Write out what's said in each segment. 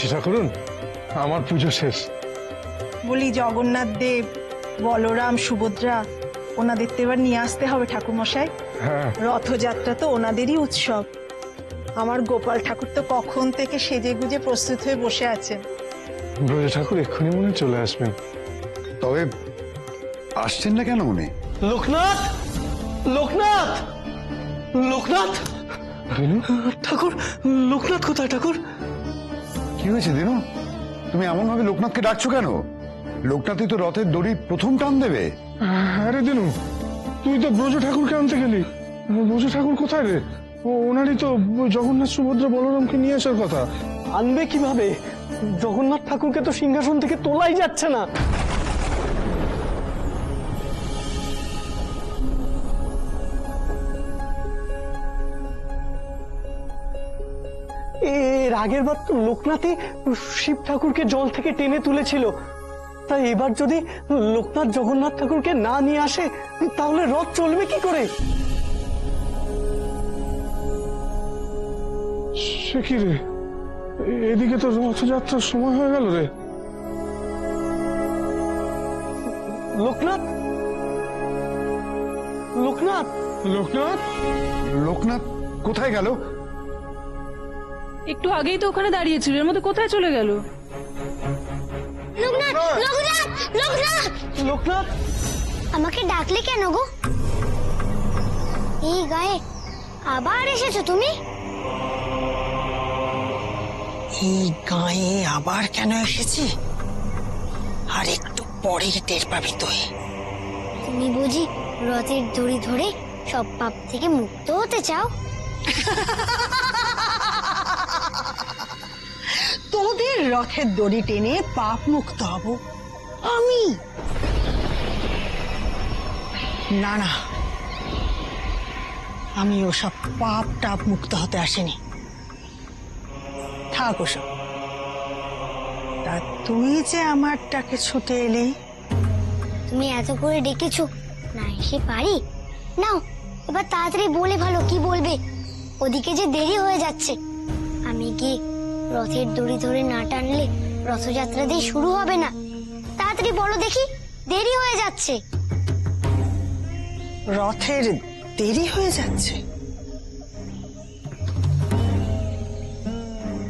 পিসি ঠাকুরুন, আমার পুজো শেষ। বলি জগন্নাথ দেব, বলরাম, সুভদ্রা ওনাদের তো এবার নিয়ে আসতে হবে ঠাকুরমশাই। হ্যাঁ, রথযাত্রা তো ওনাদেরই উৎসব। আমার গোপাল ঠাকুর তো কখন থেকে সেজে গুজে প্রস্তুত হয়ে বসে আছেন। ব্রজ ঠাকুর এক্ষুনি মনে হয় চলে আসবেন। তবে আসছেন না কেন উনি? লোকনাথ, লোকনাথ, লোকনাথ দিনু, ঠাকুর, লোকনাথ কোথায় ঠাকুর? কি হয়েছে দিনু? তুমি এমন ভাবে লোকনাথকে ডাকছো কেন? লোকনাথই তো রথের দড়ি প্রথম টান দেবে। আরে দিনু, তুই তো ব্রজ ঠাকুরকে আনতে গেলি। ব্রজ ঠাকুর কোথায় রে? ওনারই তো জগন্নাথ, সুভদ্রা, বলরামকে নিয়ে আসার কথা। আনবে কিভাবে? জগন্নাথ ঠাকুরকে তো সিংহাসন থেকে তোলাই যাচ্ছে না। এর আগের বার তো লোকনাথই শিব ঠাকুরকে জল থেকে টেনে তুলেছিল। তাই এবার যদি লোকনাথ জগন্নাথ ঠাকুরকে না নিয়ে আসে তাহলে রথ চলবে কি করে? সে কি রে, এদিকে তো রথযাত্রার সময় হয়ে গেল রে। লোকনাথ, লোকনাথ, লোকনাথ, লোকনাথ কোথায় গেল? একটু আগেই তো ওখানে দাঁড়িয়েছিল, এর মধ্যে কোথায় চলে গেল? লোকনাথ, লোকনাথ, লোকনাথ! লোকনাথ, আমাকে ডাকলে কেন গো? এই গায়ে আবার এসেছো তুমি? এই গায়ে আবার কেন এসেছি? আর একটু পরেই টের পাবি তুই। তুমি বুঝি রথের দড়ি ধরে সব পাপ থেকে মুক্ত হতে চাও? তোদের রথের দড়ি টেনে পাপ মুক্ত হব আমি? না না, আমি ওসব পাপ টাপ মুক্ত হতে আসিনি। থাক ওসব। তা তুই যে আমারটাকে ছুটে এলি, তুমি এত করে ডেকেছো, না এসে পারি? নাও এবার তাড়াতাড়ি বলে ভালো কি বলবে। ওদিকে যে দেরি হয়ে যাচ্ছে। আমি গিয়ে রথের দড়ি ধরে না টানলে রথযাত্রা দিয়ে শুরু হবে না। তাড়াতাড়ি বলো দেখি, দেরি হয়ে যাচ্ছে। রথের দেরি হয়ে যাচ্ছে?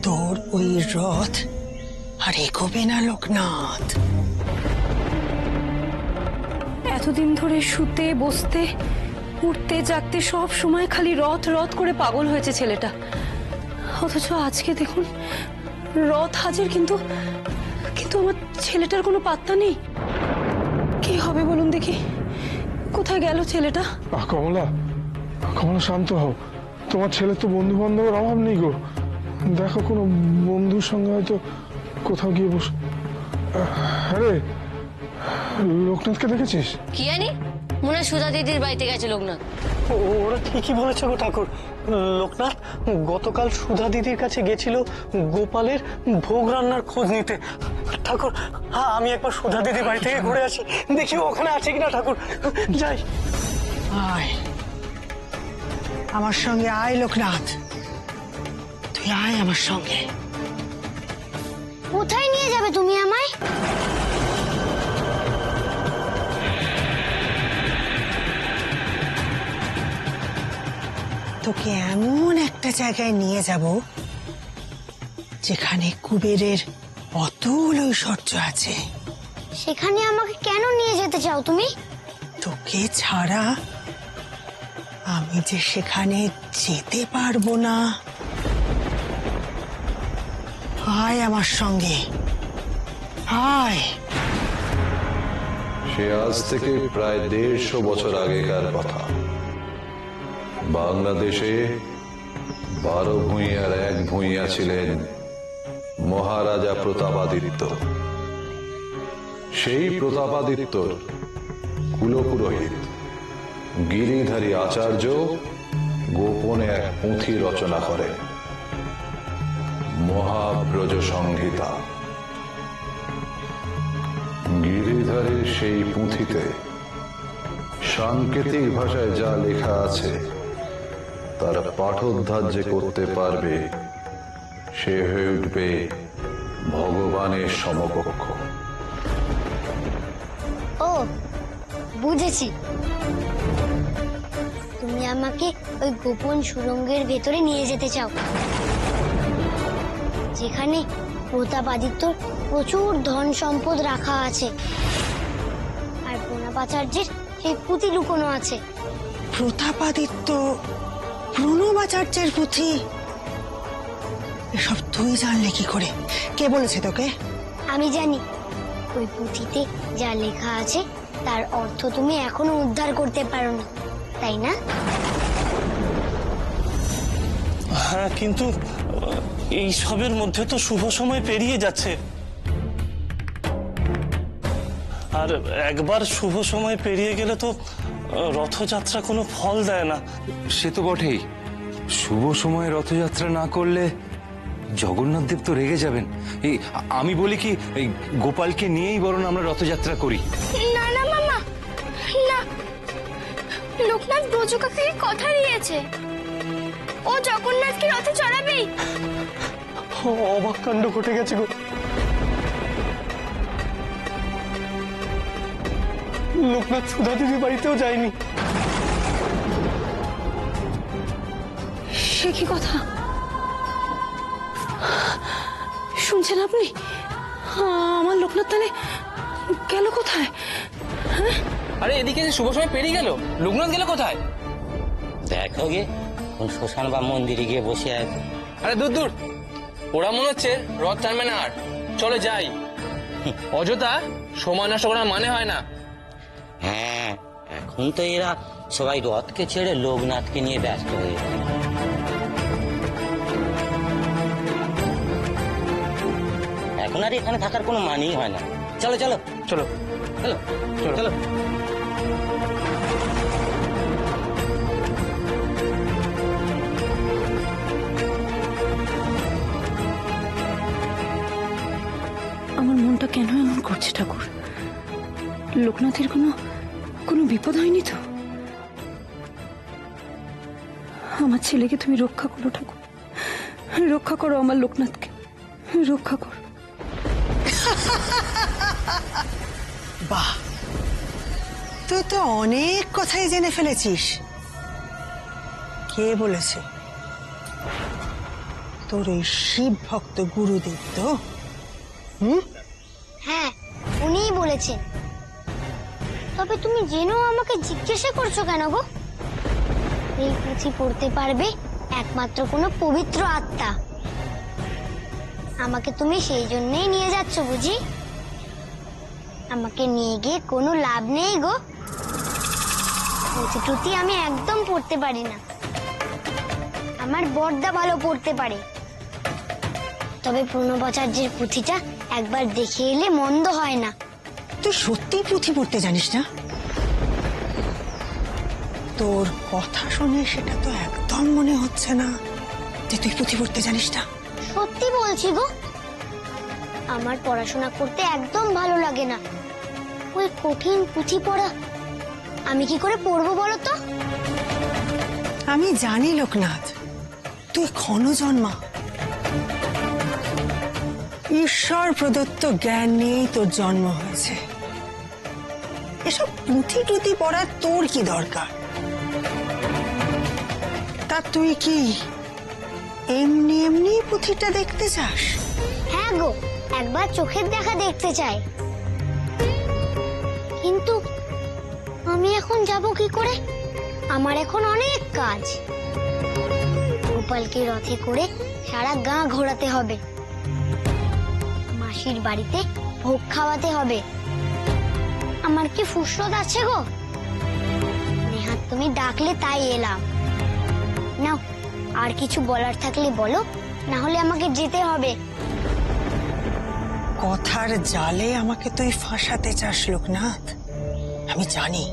তোর ওই রথ আর এগোবে না লোকনাথ। এতদিন ধরে শুতে বসতে উঠতে জাগতে সব সময় খালি রথ রথ করে পাগল হয়েছে ছেলেটা। অথচ আজকে দেখুন রথ হাজির, কিন্তু কিন্তু আমার ছেলেটার কোনো পাত্তা নেই। কি হবে বলুন দেখি, কোথায় গেল ছেলেটা? কমলা, কমলা শান্ত হও। তোমার ছেলে তো বন্ধু বান্ধবের অভাব নেই গো। দেখো কোনো বন্ধুর সঙ্গে হয়তো কোথাও গিয়ে বস। আরে লোকনাথকে দেখেছিস? কি জানি, মনে হয় সুধা দিদির বাড়িতে গেছে লোকনাথ। ওরা ঠিকই বলেছে গো ঠাকুর। লোকনাথ গতকাল সুধা দিদির কাছে গেছিল গোপালের ভোগ রান্নার খোঁজ নিতে। ঠাকুর, আমি একবার সুধা দিদির বাড়ি থেকে ঘুরে আসি, দেখি ওখানে আছে কিনা। ঠাকুর যাই। আয় আমার সঙ্গে, আয় লোকনাথ, তুই আয় আমার সঙ্গে। কোথায় নিয়ে যাবে তুমি আমায়? তোকে এমন একটা জায়গায় নিয়ে যাব যেখানে কুবেরের অতুল ঐশ্বর্য আছে। সেখানে আমাকে কেন নিয়ে যেতে চাও তুমি? তোকে ছাড়া আমি যে সেখানে যেতে পারবো না। আয় আমার সঙ্গে, আয়। সে আজ থেকে প্রায় 150 বছর আগেকার কথা। বাংলাদেশে 12 ভূঁইয়ার এক ভূঁইয়া ছিলেন মহারাজা প্রতাপাদিত্য। সেই প্রতাপাদিত্যর কুলপুরোহিত গিরিধারী আচার্য গোপনে এক পুঁথি রচনা করেন, মহাব্রজ সংহিতা। গিরিধারীর সেই পুঁথিতে সাংকেতিক ভাষায় যা লেখা আছে তার পাঠোদ্ধার যে করতে পারবে সে হয়ে উঠবে ভগবানের সমকক্ষ। ও বুঝেছি, তুমি আমাকে ওই গোপন সুড়ঙ্গের ভেতরে নিয়ে যেতে চাও, যেখানে প্রতাপাদিত্যর প্রচুর ধন সম্পদ রাখা আছে আর প্রণবাচার্যের সেই পুঁথি লুকোনো আছে। প্রতাপাদিত্য, প্রণবাচার্যের পুঁথি, এসব তুই জানলে কি করে? কে বলেছে তোকে? আমি জানি ওই পুঁথিতে যা লেখা আছে তার অর্থ তুমি এখনো উদ্ধার করতে পারোনি, তাই না? হ্যাঁ, কিন্তু এই সবের মধ্যে তো শুভ সময় পেরিয়ে যাচ্ছে, আর একবার শুভ সময় পেরিয়ে গেলে তো রথযাত্রা কোনো ফল দেয় না। সে তো বটেই, শুভ সময়ে রথযাত্রা না করলে জগন্নাথ দেব তো রেগে যাবেন। এই আমি বলি কি, এই গোপালকে নিয়েই বরং আমরা রথযাত্রা করি। না না মামা, না, লোকনাথ ব্রজ কাকাকে কথা দিয়েছে, ও জগন্নাথকে রথে চড়াবেই। অবাক কাণ্ড ঘটে গেছে গো। লোকনাথ সুধা দিদির বাড়িতেও যায়নি। সে কি কথা শুনছেন আপনি? আমার লোকনাথ তাহলে গেল কোথায়? আরে এদিকে যে শুভ সময় পেরিয়ে গেল, লোকনাথ গেল কোথায়? দেখো গে, কোন শ্মশান বা মন্দিরে গিয়ে বসে আছে। আরে দূর দূর, ওরা মনে হচ্ছে রথ টানবে না আর, চলে যাই। অযথা সময় নষ্ট করার মানে হয় না। হ্যাঁ, এখন তো এরা সবাই রথকে ছেড়ে লোকনাথকে নিয়ে ব্যস্ত হয়ে যায়। এখন আর এখানে থাকার কোনো মানেই হয় না। চলো চলো চলো চলো চলো। আমার মনটা কেন এমন করছে ঠাকুর? লোকনাথের কোনো কোনো বিপদ হয়নি তো? আমার ছেলেকে তুমি রক্ষা করো ঠাকুর, রক্ষা করো আমার লোকনাথকে, রক্ষা করো। বাহ, তুই তো অনেক কথাই জেনে ফেলেছিস। কে বলেছে? তোর ওই শিব ভক্ত গুরুদেব তো? হ্যাঁ, উনিই বলেছেন। তবে তুমি জেনেও আমাকে জিজ্ঞাসা করছো কেন গো? এই পুঁথি পড়তে পারবে একমাত্র কোনো পবিত্র আত্মা। আমাকে তুমি সেই জন্যই নিয়ে যাচ্ছ বুঝি? আমাকে নিয়ে গিয়ে কোনো লাভ নেই গো। পুঁথি টুথি আমি একদম পড়তে পারি না, আমার বড়দা ভালো পড়তে পারে। তবে প্রণবাচার্যের পুঁথিটা একবার দেখে এলে মন্দ হয় না। তুই সত্যি পুঁথি পড়তে জানিস না? তোর কথা শুনে সেটা তো একদম মনে হচ্ছে না যে তুই পুঁথি পড়তে জানিস না। সত্যি বলছি গো, আমার পড়াশোনা করতে একদম ভালো লাগে না। ওই কঠিন পুঁথি পড়া আমি কি করে পড়বো বলো তো? আমি জানি লোকনাথ, তুই ক্ষণজন্মা। ঈশ্বর প্রদত্ত জ্ঞান নিয়েই তোর জন্ম হয়েছে। এসব পুঁথি টুথি পড়ার তোর কি দরকার? তা তুই কি এমনি এমনি পুঁথিটা দেখতে চাস? হ্যাঁ গো, একবার চোখের দেখা দেখতে চাই। কিন্তু আমি এখন যাব কি করে? আমার এখন অনেক কাজ। গোপালকে রথে করে সারা গাঁ ঘোরাতে হবে, মাসির বাড়িতে ভোগ খাওয়াতে হবে। আমার কি ফুরসত আছে গো? নেহাত তুমি ডাকলে তাই এলাম। নাও, আর কিছু বলার থাকলে বলো, না হলে আমাকে যেতে হবে। কথার জালে আমাকে তুই ফাঁসাতে চাস লোকনাথ। আমি জানি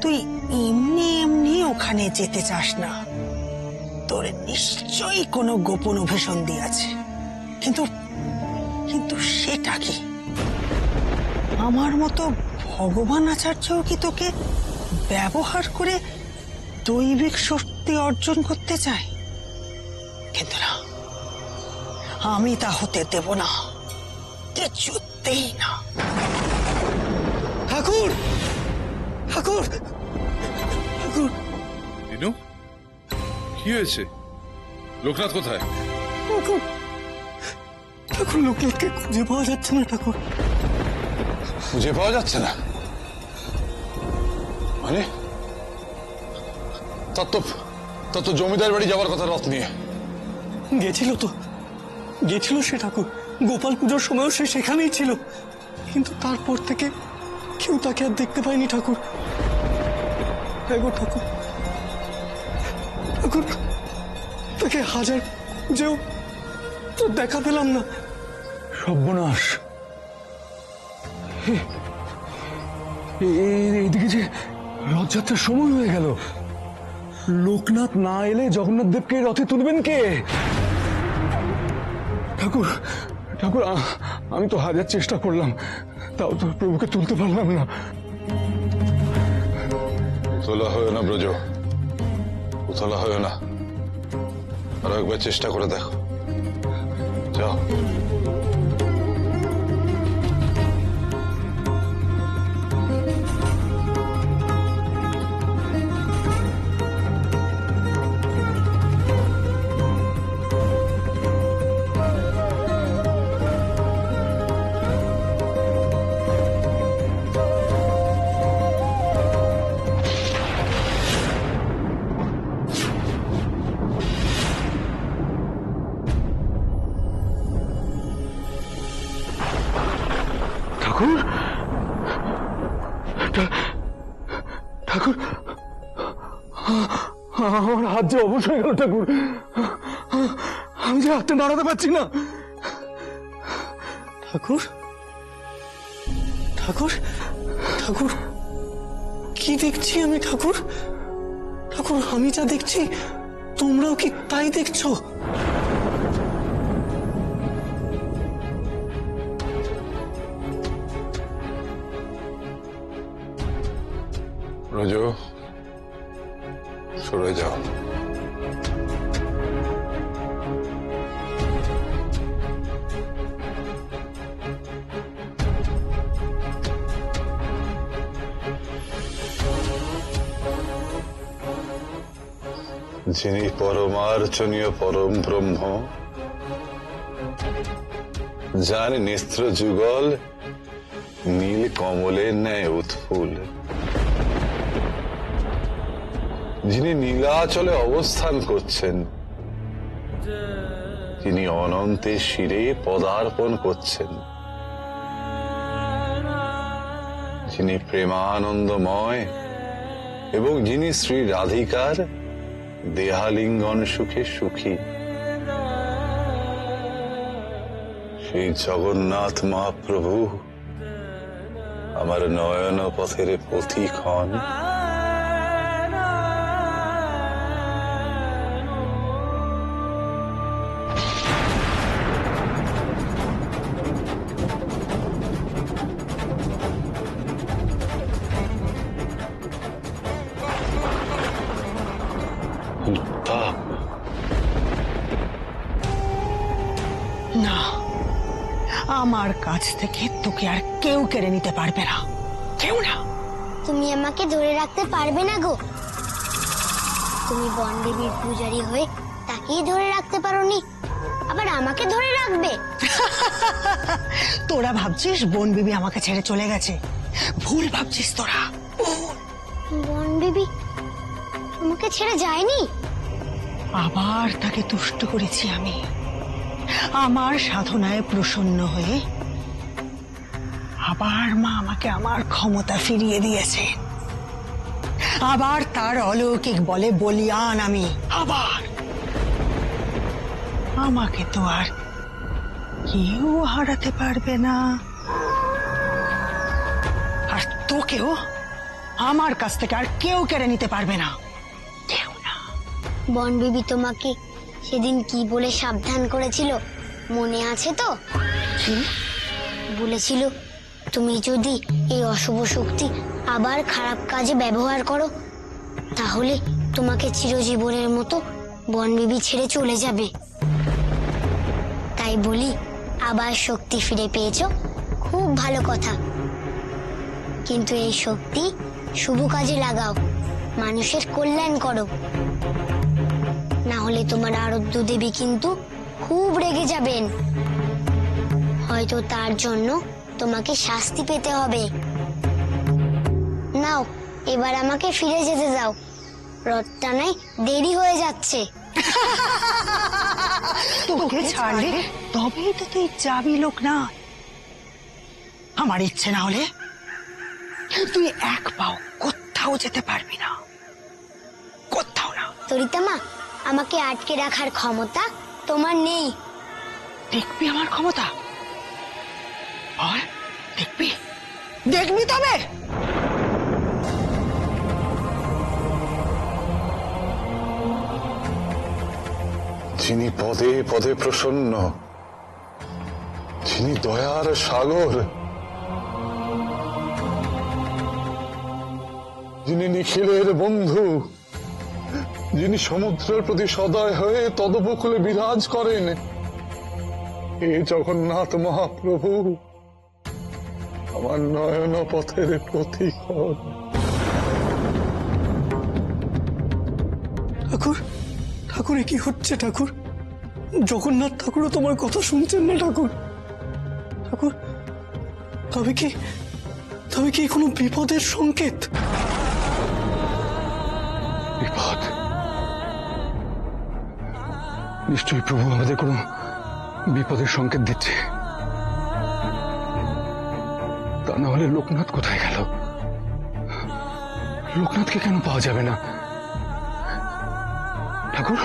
তুই এমনি এমনি ওখানে যেতে চাস না। তোর নিশ্চয়ই কোনো গোপন অভিসন্ধি আছে, কিন্তু কিন্তু সেটা কি? আমার মতো ভগবান আচার্যও কি তোকে ব্যবহার করে দৈবিক শক্তি অর্জন করতে চায়? কিন্তু না, আমি তা হতে দেব না। কিছুতেই না। ঠাকুর ঠাকুর ঠাকুর দিনু কি হয়েছে? লোকনাথ কোথায়? ঠাকুর ঠাকুর লোকনাথকে খুঁজে পাওয়া যাচ্ছে না ঠাকুর। খুঁজে পাওয়া যাচ্ছে না মানে? তার তো জমিদার বাড়ি যাওয়ার কথা রথ নিয়ে। গেছিল সে ঠাকুর। গোপাল পুজোর সময়ও সে সেখানেই ছিল, কিন্তু তারপর থেকে কেউ তাকে আর দেখতে পায়নি ঠাকুর। গো ঠাকুর, ঠাকুর তাকে হাজার খুঁজেও তো দেখা পেলাম না। সর্বনাশ! এইদিকে যে রথযাত্রার সময় হয়ে গেল। লোকনাথ না এলে জগন্নাথ দেবকে রথে তুলবেন কে? ঠাকুর ঠাকুর, আমি তো হাজার চেষ্টা করলাম, তাও তো প্রভুকে তুলতে পারলাম না। উতলা হয় না ব্রজ, উতলা হয় না। আরো একবার চেষ্টা করে দেখো, যাও। ঠাকুর ঠাকুর, আমার হাত যে অবশ হয়ে গেল ঠাকুর। আমি যে হাতটা নাড়াতে পারছি না। ঠাকুর ঠাকুর ঠাকুর, কি দেখছি আমি ঠাকুর? ঠাকুর, আমি যা দেখছি তোমরাও কি তাই দেখছো? ব্রজ, সরে যাও। যিনি পরমার্চনীয় পরম ব্রহ্ম, যার নেত্র যুগল নীল কমলের ন্যায় উৎফুল, যিনি নীলাচলে অবস্থান করছেন, যিনি অনন্তের শিরে পদার্পণ করছেন, যিনি প্রেমানন্দময় এবং যিনি শ্রী রাধিকার দেহালিঙ্গন সুখে সুখী, সেই জগন্নাথ মহাপ্রভু আমার নয়ন পথের পথিক হন। না, আমার কাছ থেকে তোকে আর কেউ কেড়ে নিতে পারবে না, কেউ না। তুমি আমাকে ধরে রাখতে পারবে না গো। তুমি বনদেবীর পূজারী হয়ে তাকেই ধরে রাখতে পারোনি, আবার আমাকে ধরে রাখবে? তোরা ভাবছিস বনবিবি আমাকে ছেড়ে চলে গেছে? ভুল ভাবছিস তোরা, ভুল। বনদেবী আমাকে ছেড়ে যায়নি। আবার তাকে তুষ্ট করেছি আমি। আমার সাধনায় প্রসন্ন হয়ে আবার মা আমাকে আমার ক্ষমতা ফিরিয়ে দিয়েছে। আবার তার অলৌকিক বলে বলিয়ান আমি। আবার আমাকে তো আর কেউ হারাতে পারবে না, আর তোকেও আমার কাছ থেকে আর কেউ কেড়ে নিতে পারবে না, কেউ না। বনবিবি তোমাকে সেদিন কি বলে সাবধান করেছিল মনে আছে তো? বলেছিল তুমি যদি এই অশুভ শক্তি আবার খারাপ কাজে ব্যবহার করো, তাহলে তোমাকে চিরজীবনের মতো বনবিবি ছেড়ে চলে যাবে। তাই বলি আবার শক্তি ফিরে পেয়েছো, খুব ভালো কথা। কিন্তু এই শক্তি শুভ কাজে লাগাও, মানুষের কল্যাণ করো, না হলে তোমার আরাধ্য দেবী কিন্তু খুব রেগে যাবেন। হয়তো তার জন্য তোমাকে শাস্তি পেতে হবে। নাও, এবার আমাকে ফিরে যেতে দাও, রথ টানায় দেরি হয়ে যাচ্ছে। তোকে ছাড়লে তবেই তো তুই যাবি লোকনাথ। আমার ইচ্ছে না হলে তুই এক পাও কোথাও যেতে পারবি না, কোথাও না। তরিতামা, আমাকে আটকে রাখার ক্ষমতা তোমার নেই। দেখবি আমার ক্ষমতা, দেখবি দেখবি তবে। যিনি পদে পদে প্রসন্ন, যিনি দয়ার সাগর, যিনি নিখিলের বন্ধু, যিনি সমুদ্রের প্রতি সদয় হয়ে তদুপকূলে বিরাজ করেন, হে জগন্নাথ মহাপ্রভু, আমার নয়ন পথের প্রতিকর। ঠাকুর, ঠাকুর, কি হচ্ছে ঠাকুর? জগন্নাথ ঠাকুরও তোমার কথা শুনছেন না ঠাকুর? ঠাকুর, তবে কি কোনো বিপদের সংকেত? বিপদ? নিশ্চয়ই প্রভু আমাদের কোনো বিপদের সংকেত দিচ্ছে। তা না হলে লোকনাথ কোথায় গেল? লোকনাথকে কেন পাওয়া যাবে না? ঠাকুর,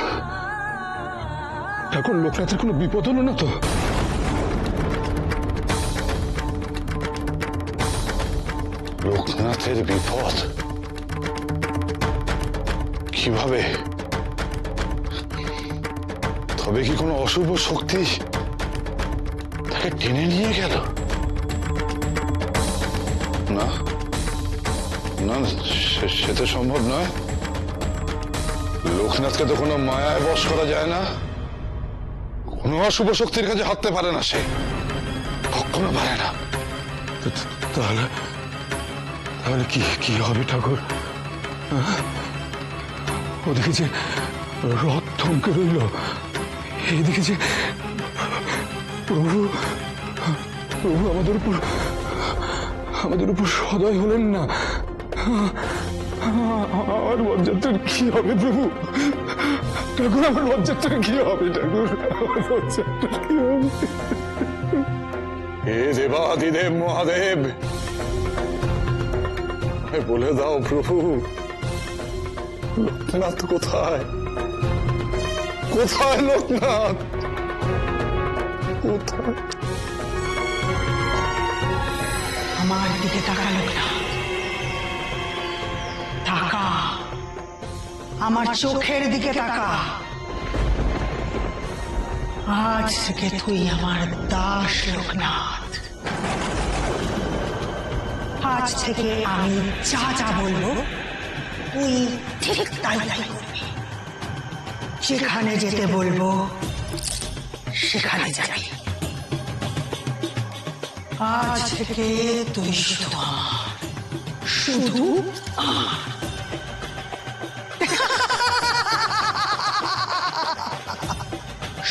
ঠাকুর, লোকনাথের কোনো বিপদ হলো না তো? লোকনাথের বিপদ কিভাবে? তবে কি কোনো অশুভ শক্তি তাকে টেনে নিয়ে গেল? না না, সে তো সম্ভব নয়। লোকনাথকে তো কোনো মায়ায় বশ করা যায় না, কোনো অশুভ শক্তির কাছে হাঁটতে পারে না, সে কখনো পারে না। তাহলে তাহলে কি হবে ঠাকুর? ওদিকে যে রথ থমকে রইল, এইদিকে যে প্রভু প্রভু আমাদের উপর সদয় হলেন না। আমার রথযাত্রার কি হবে প্রভু? ঠাকুর, আমার রথযাত্রার কি হবে? ঠাকুর, আমার রথযাত্রার কি হবে? হে দেবাদিদেব মহাদেব, বলে দাও প্রভু, লোকনাথ কোথায়? কোথায় লোকনাথ? কোথায়? আমার দিকে তাকা লোকনাথ, তাকা, আমার চোখের দিকে তাকা। আজ থেকে তুই আমার দাস লোকনাথ। আজ থেকে আমি যা যা বলবো তুই ঠিক তাই তাই করবি। যেখানে যেতে বলবো সেখানে যাবি। আজ থেকে তুই শুধু আমার, শুধু আমার।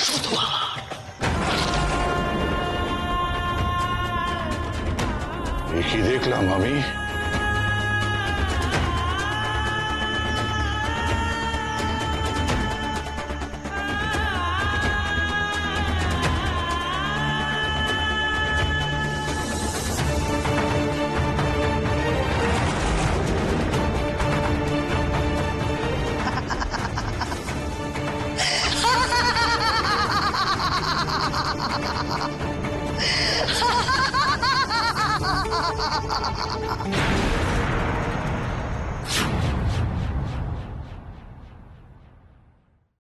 শুধু আমার। এ কি দেখলাম আমি?